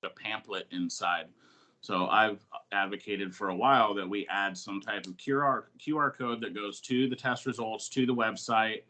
a pamphlet inside. So I've advocated for a while that we add some type of QR code that goes to the test results, to the website,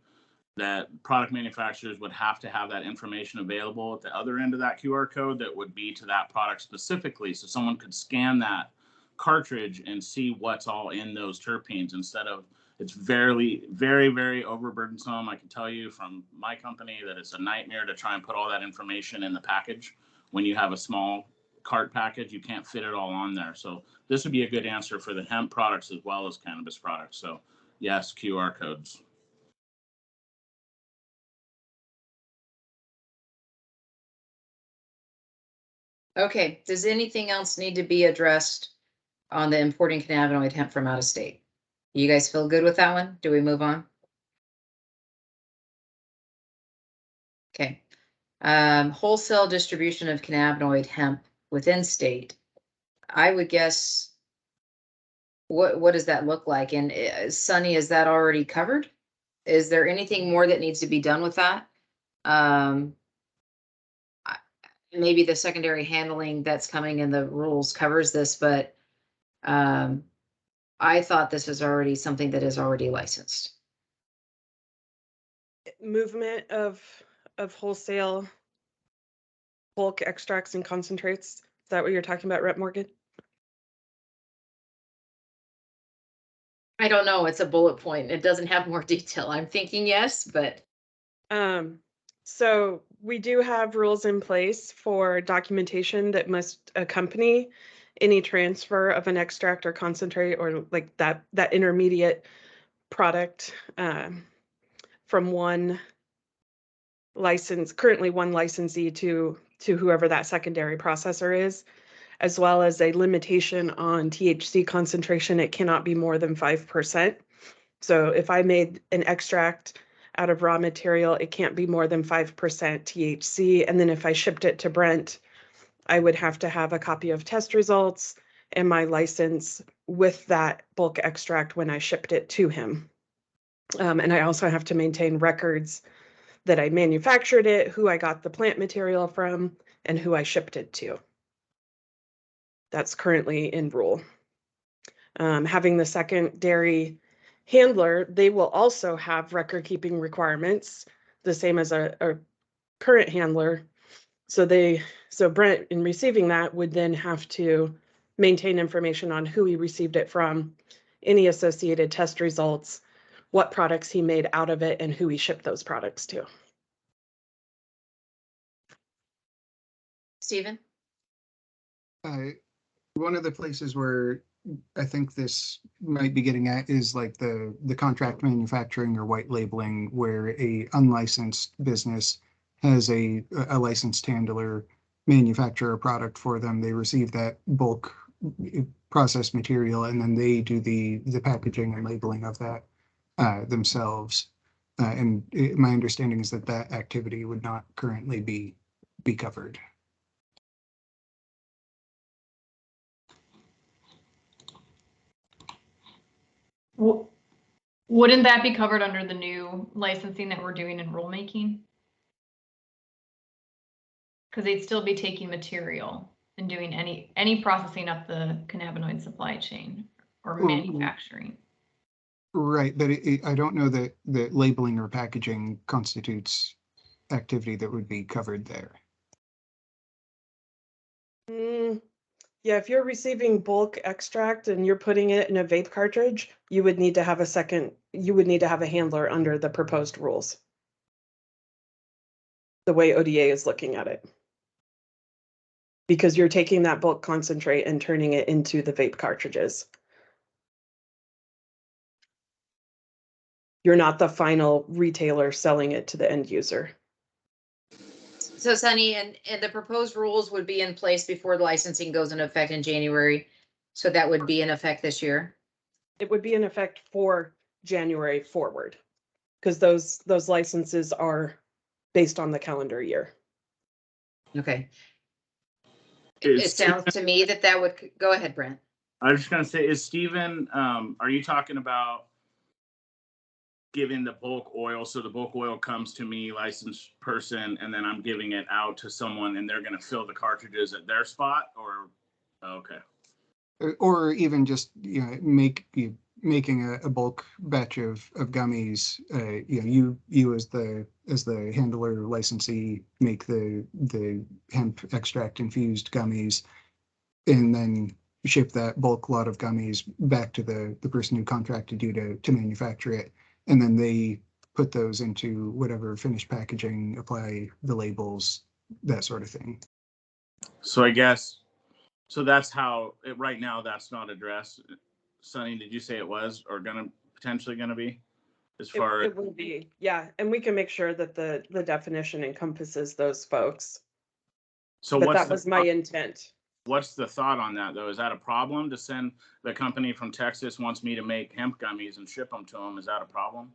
that product manufacturers would have to have that information available at the other end of that QR code that would be to that product specifically. So someone could scan that cartridge and see what's all in those terpenes instead of, it's very, very, very overburdensome. I can tell you from my company that it's a nightmare to try and put all that information in the package. When you have a small cart package, you can't fit it all on there. So this would be a good answer for the hemp products as well as cannabis products. So yes, QR codes. Okay, does anything else need to be addressed on the importing cannabinoid hemp from out of state? You guys feel good with that one? Do we move on? Okay. Wholesale distribution of cannabinoid hemp within state. I would guess, what does that look like? And Sunny, is that already covered? Is there anything more that needs to be done with that? Maybe the secondary handling that's coming in the rules covers this, but I thought this was already something that is already licensed. Movement of wholesale bulk extracts and concentrates. Is that what you're talking about, Rep. Morgan? I don't know. It's a bullet point. It doesn't have more detail. I'm thinking yes, but. So we do have rules in place for documentation that must accompany any transfer of an extract or concentrate or like that intermediate product from one license, currently one licensee to whoever that secondary processor is, as well as a limitation on THC concentration. It cannot be more than 5%. So if I made an extract out of raw material, it can't be more than 5% THC. And then if I shipped it to Brent, I would have to have a copy of test results and my license with that bulk extract when I shipped it to him. And I also have to maintain records that I manufactured it, who I got the plant material from, and who I shipped it to. That's currently in rule. Having the secondary handler, they will also have record keeping requirements, the same as a current handler. So Brent, in receiving that, would then have to maintain information on who he received it from, any associated test results, what products he made out of it, and who he shipped those products to. Stephen? One of the places where I think this might be getting at is like the contract manufacturing or white labeling, where a unlicensed business has a licensed handler manufacture a product for them. They receive that bulk processed material, and then they do the packaging and labeling of that themselves. And my understanding is that activity would not currently be covered. Wouldn't that be covered under the new licensing that we're doing in rulemaking? Because they'd still be taking material and doing any processing up the cannabinoid supply chain or manufacturing. Right, but I don't know that labeling or packaging constitutes activity that would be covered there. Yeah, if you're receiving bulk extract and you're putting it in a vape cartridge, you would need to have a handler under the proposed rules. The way ODA is looking at it. Because you're taking that bulk concentrate and turning it into the vape cartridges. You're not the final retailer selling it to the end user. So Sunny, and the proposed rules would be in place before the licensing goes into effect in January. So that would be in effect this year? It would be in effect for January forward, because those licenses are based on the calendar year. Okay. It sounds to me that would, go ahead, Brent. I was just going to say, is Stephen, are you talking about giving the bulk oil. So the bulk oil comes to me, licensed person, and then I'm giving it out to someone and they're going to fill the cartridges at their spot, or, okay. Or even just, you know, making a bulk batch of gummies. You know, you as the handler licensee make the hemp extract infused gummies, and then ship that bulk lot of gummies back to the person who contracted you to manufacture it, and then they put those into whatever finished packaging, apply the labels, that sort of thing. So I guess, so that's how it, right now that's not addressed. Sonny, did you say it was, or potentially gonna be, as far as? It will be, yeah, and we can make sure that the definition encompasses those folks. So But that was my intent. What's the thought on that, though? Is that a problem to send the company from Texas wants me to make hemp gummies and ship them to them? Is that a problem?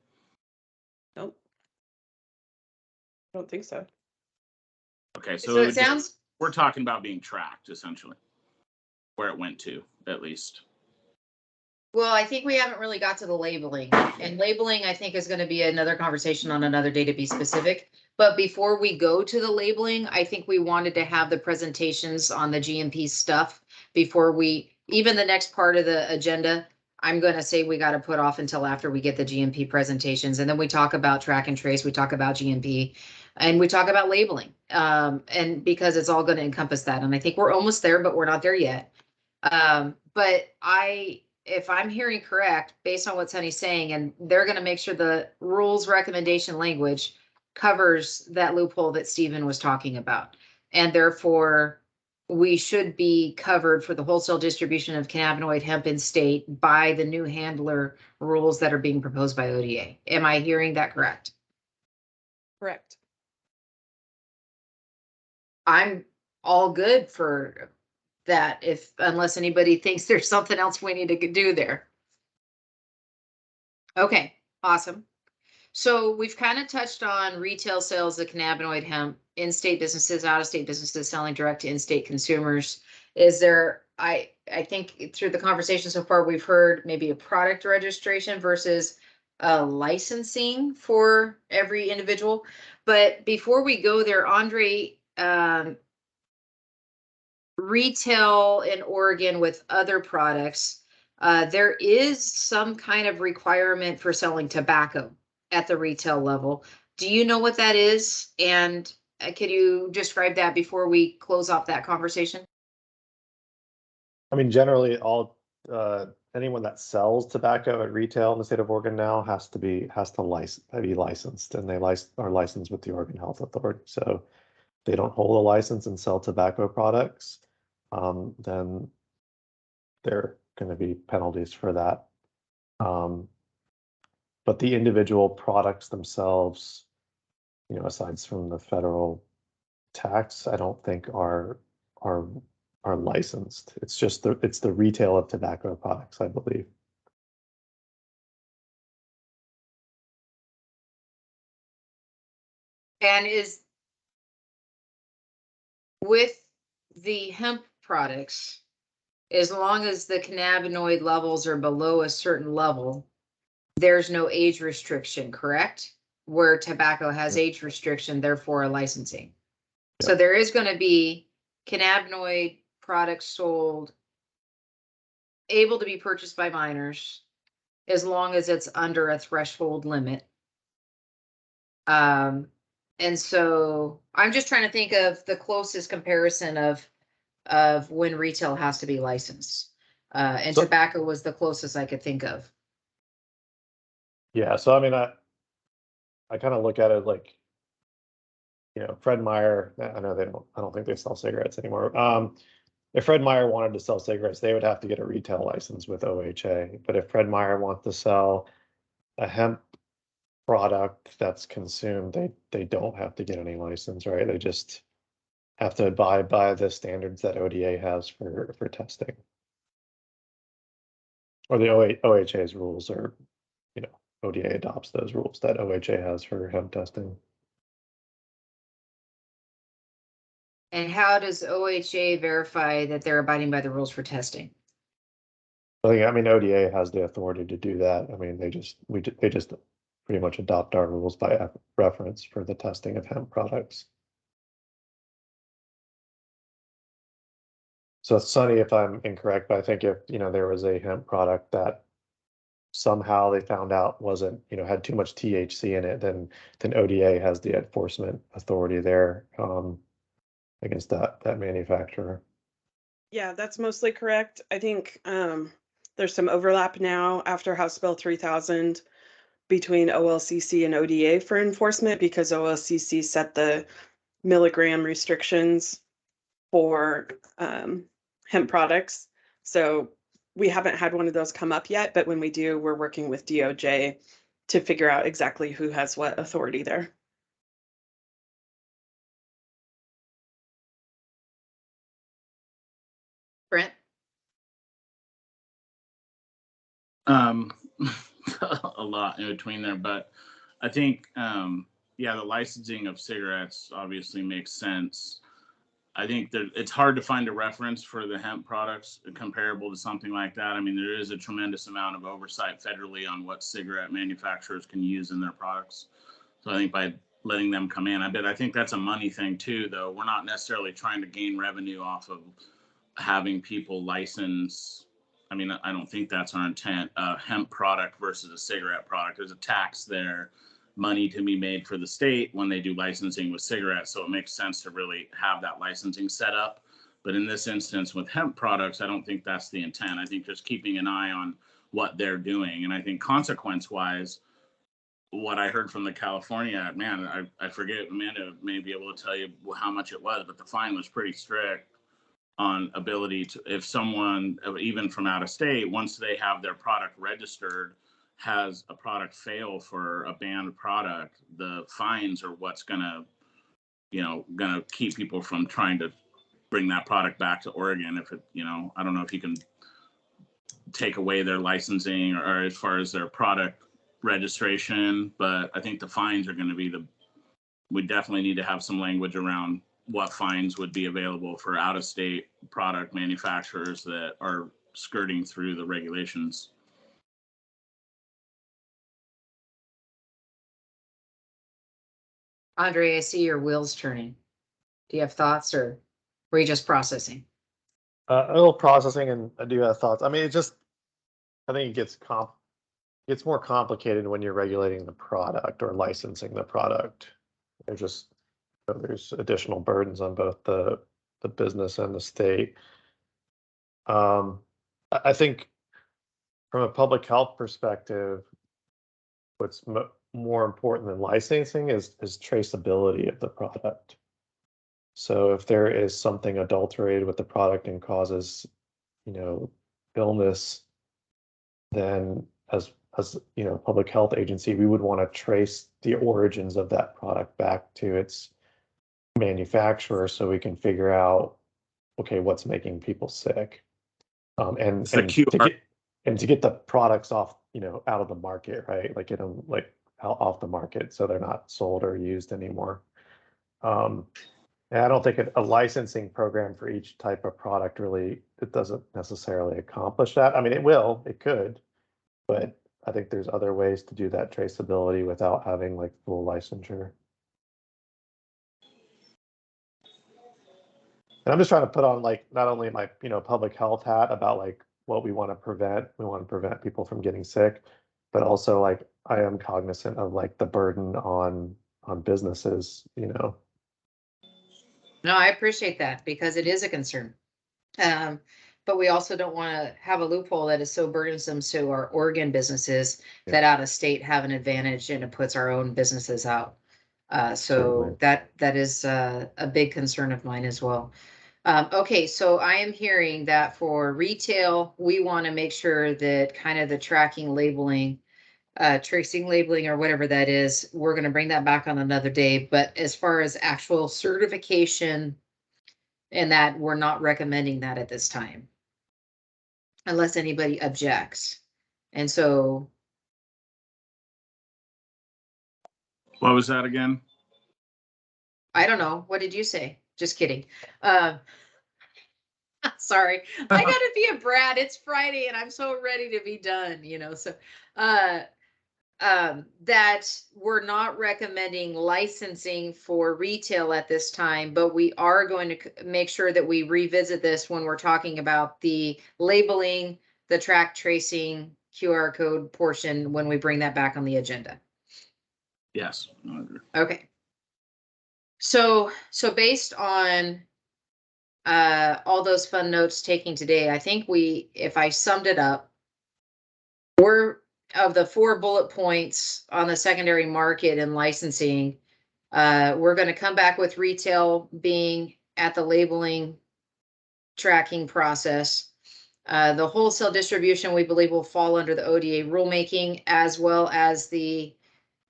Nope. I don't think so. Okay, So it sounds, we're talking about being tracked, essentially, where it went to, at least. well, I think we haven't really got to the labeling, and labeling, I think, is going to be another conversation on another day to be specific. But before we go to the labeling, I think we wanted to have the presentations on the GMP stuff before we, even the next part of the agenda, I'm going to say we got to put off until after we get the GMP presentations. And then we talk about track and trace, we talk about GMP, and we talk about labeling. And because it's all going to encompass that. And I think we're almost there, but we're not there yet. But if I'm hearing correct, based on what Sonny's saying, and they're going to make sure the rules recommendation language covers that loophole that Stephen was talking about. And therefore, we should be covered for the wholesale distribution of cannabinoid hemp in state by the new handler rules that are being proposed by ODA. Am I hearing that correct? Correct. I'm all good for that, unless anybody thinks there's something else we need to do there. Okay, awesome. So we've kind of touched on retail sales of cannabinoid hemp, in-state businesses, out-of-state businesses selling direct to in-state consumers. Is there, I think through the conversation so far, we've heard maybe a product registration versus licensing for every individual. But before we go there, Andre, retail in Oregon with other products, there is some kind of requirement for selling tobacco at the retail level. Do you know what that is? And could you describe that before we close off that conversation? I mean, generally, anyone that sells tobacco at retail in the state of Oregon now has to be licensed, and they are licensed with the Oregon Health Authority. So if they don't hold a license and sell tobacco products, then there are going to be penalties for that. But the individual products themselves, you know, aside from the federal tax, I don't think are licensed. It's just the retail of tobacco products, I believe. And is with the hemp products, as long as the cannabinoid levels are below a certain level, there's no age restriction, correct? Where tobacco has age restriction, therefore a licensing. Yeah. So there is going to be cannabinoid products sold, able to be purchased by minors, as long as it's under a threshold limit. And so I'm just trying to think of the closest comparison of when retail has to be licensed. And So- tobacco was the closest I could think of. Yeah, so I mean, I kind of look at it like, you know, Fred Meyer. I know I don't think they sell cigarettes anymore. If Fred Meyer wanted to sell cigarettes, they would have to get a retail license with OHA. But if Fred Meyer wants to sell a hemp product that's consumed, they don't have to get any license, right? They just have to abide by the standards that ODA has for testing, or the OHA's rules, or, you know, ODA adopts those rules that OHA has for hemp testing. And how does OHA verify that they're abiding by the rules for testing? I mean, ODA has the authority to do that. I mean, they just pretty much adopt our rules by reference for the testing of hemp products. So Sonny, if I'm incorrect, but I think if, there was a hemp product that somehow they found out wasn't, had too much THC in it, then ODA has the enforcement authority there against that manufacturer. Yeah, that's mostly correct. I think there's some overlap now after House Bill 3000 between OLCC and ODA for enforcement, because OLCC set the milligram restrictions for hemp products. So we haven't had one of those come up yet, but when we do, we're working with DOJ to figure out exactly who has what authority there. Brent? A lot in between there, but I think, yeah, the licensing of cigarettes obviously makes sense. I think that it's hard to find a reference for the hemp products comparable to something like that. I mean, there is a tremendous amount of oversight federally on what cigarette manufacturers can use in their products. So I think by letting them come in, I think that's a money thing too, though. We're not necessarily trying to gain revenue off of having people license. I mean, I don't think that's our intent. A hemp product versus a cigarette product. There's a tax there, money to be made for the state when they do licensing with cigarettes. So it makes sense to really have that licensing set up. But in this instance with hemp products, I don't think that's the intent. I think just keeping an eye on what they're doing. And I think consequence wise, what I heard from the California, man, I forget, Amanda may be able to tell you how much it was, but the fine was pretty strict on ability to, if someone, even from out of state, once they have their product registered, has a product fail for a banned product, the fines are what's gonna keep people from trying to bring that product back to Oregon. If it, I don't know if you can take away their licensing or as far as their product registration, but I think the fines are going to be we definitely need to have some language around what fines would be available for out-of-state product manufacturers that are skirting through the regulations. Andre, I see your wheels turning. Do you have thoughts, or were you just processing? A little processing, and I do have thoughts. I mean, I think it gets more complicated when you're regulating the product or licensing the product. There's additional burdens on both the business and the state. I think from a public health perspective, what's more important than licensing is traceability of the product. So if there is something adulterated with the product and causes, illness, then as public health agency, we would want to trace the origins of that product back to its manufacturer so we can figure out, okay, what's making people sick. And to get the products off, out of the market, right? Like get them off the market so they're not sold or used anymore. And I don't think a licensing program for each type of product it doesn't necessarily accomplish that. I mean, it could, but I think there's other ways to do that traceability without having full licensure. And I'm just trying to put on not only my public health hat about what we want to prevent. We want to prevent people from getting sick, but also I am cognizant of the burden on businesses. No, I appreciate that because it is a concern. But we also don't want to have a loophole that is so burdensome to our Oregon businesses that out of state have an advantage, and it puts our own businesses out. So that is a big concern of mine as well. Okay, so I am hearing that for retail, we want to make sure that kind of the tracking labeling, tracing labeling or whatever that is, we're going to bring that back on another day. But as far as actual certification and that, we're not recommending that at this time, unless anybody objects. And so. What was that again? I don't know. What did you say? Just kidding. Sorry, I gotta be a brat. It's Friday and I'm so ready to be done, so that we're not recommending licensing for retail at this time, but we are going to make sure that we revisit this when we're talking about the labeling, the track tracing, QR code portion when we bring that back on the agenda. Yes. Okay. So based on all those fun notes taken today, I think if I summed it up, of the 4 bullet points on the secondary market and licensing, we're going to come back with retail being at the labeling tracking process. The wholesale distribution, we believe, will fall under the ODA rulemaking, as well as the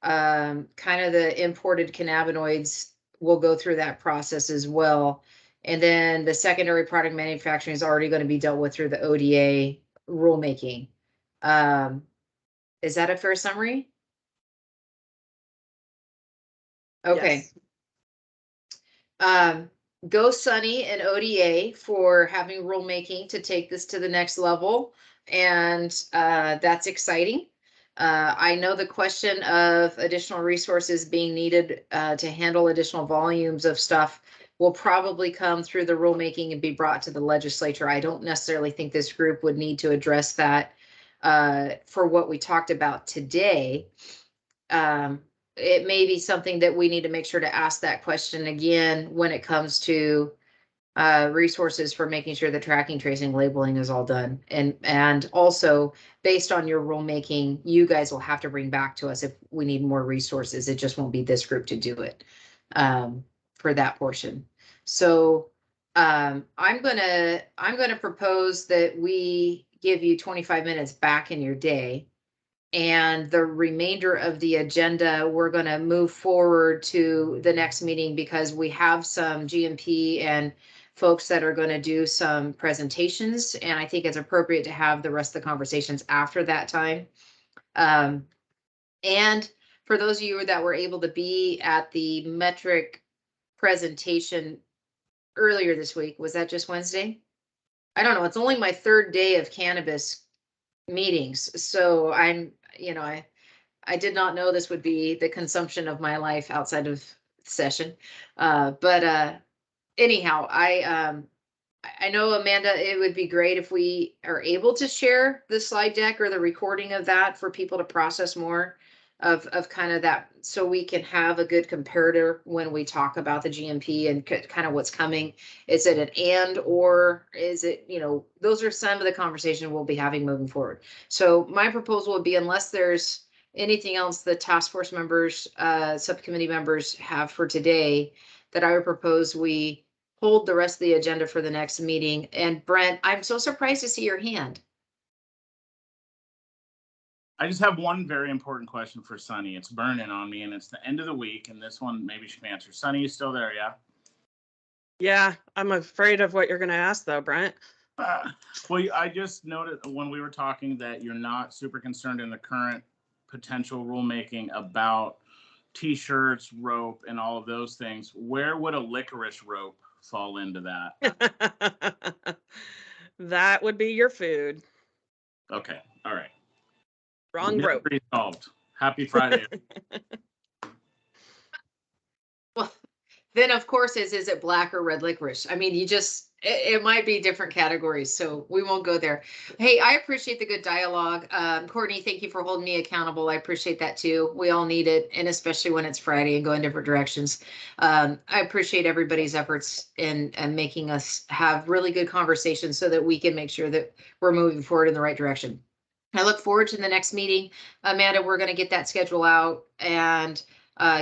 kind of the imported cannabinoids will go through that process as well. And then the secondary product manufacturing is already going to be dealt with through the ODA rulemaking. Is that a fair summary? Okay. Yes. Go Sunny and ODA for having rulemaking to take this to the next level. And that's exciting. I know the question of additional resources being needed to handle additional volumes of stuff will probably come through the rulemaking and be brought to the legislature. I don't necessarily think this group would need to address that for what we talked about today. It may be something that we need to make sure to ask that question again when it comes to resources for making sure the tracking, tracing, labeling is all done. And also based on your rulemaking, you guys will have to bring back to us if we need more resources. It just won't be this group to do it for that portion. So I'm gonna propose that we give you 25 minutes back in your day. And the remainder of the agenda, we're going to move forward to the next meeting because we have some GMP and folks that are going to do some presentations. And I think it's appropriate to have the rest of the conversations after that time. And for those of you that were able to be at the metric presentation earlier this week, was that just Wednesday? I don't know. It's only my 3rd day of cannabis meetings. So I'm, I did not know this would be the consumption of my life outside of session. But anyhow, I know, Amanda, it would be great if we are able to share the slide deck or the recording of that for people to process more of kind of that, so we can have a good comparator when we talk about the GMP and kind of what's coming. Is it an or is it, those are some of the conversation we'll be having moving forward. So my proposal would be, unless there's anything else the task force members, subcommittee members have for today, that I would propose we hold the rest of the agenda for the next meeting. And Brent, I'm so surprised to see your hand. I just have one very important question for Sunny. It's burning on me, and it's the end of the week, and this one maybe she can answer. Sunny, you still there? Yeah. Yeah, I'm afraid of what you're going to ask, though, Brent. Well, I just noted when we were talking that you're not super concerned in the current potential rulemaking about T-shirts, rope, and all of those things. Where would a licorice rope fall into that? That would be your food. Okay. All right. Wrong rope. Resolved. Happy Friday. Well, then of course is it black or red licorice? I mean, it might be different categories, so we won't go there. Hey, I appreciate the good dialogue. Courtney, thank you for holding me accountable. I appreciate that too. We all need it, and especially when it's Friday and going different directions. I appreciate everybody's efforts in making us have really good conversations so that we can make sure that we're moving forward in the right direction. I look forward to the next meeting. Amanda, we're going to get that schedule out and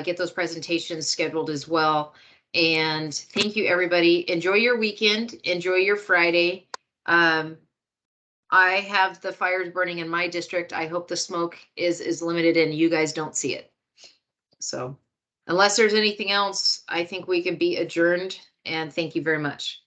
get those presentations scheduled as well. And thank you, everybody. Enjoy your weekend. Enjoy your Friday. I have the fires burning in my district. I hope the smoke is limited and you guys don't see it. So unless there's anything else, I think we can be adjourned, and thank you very much.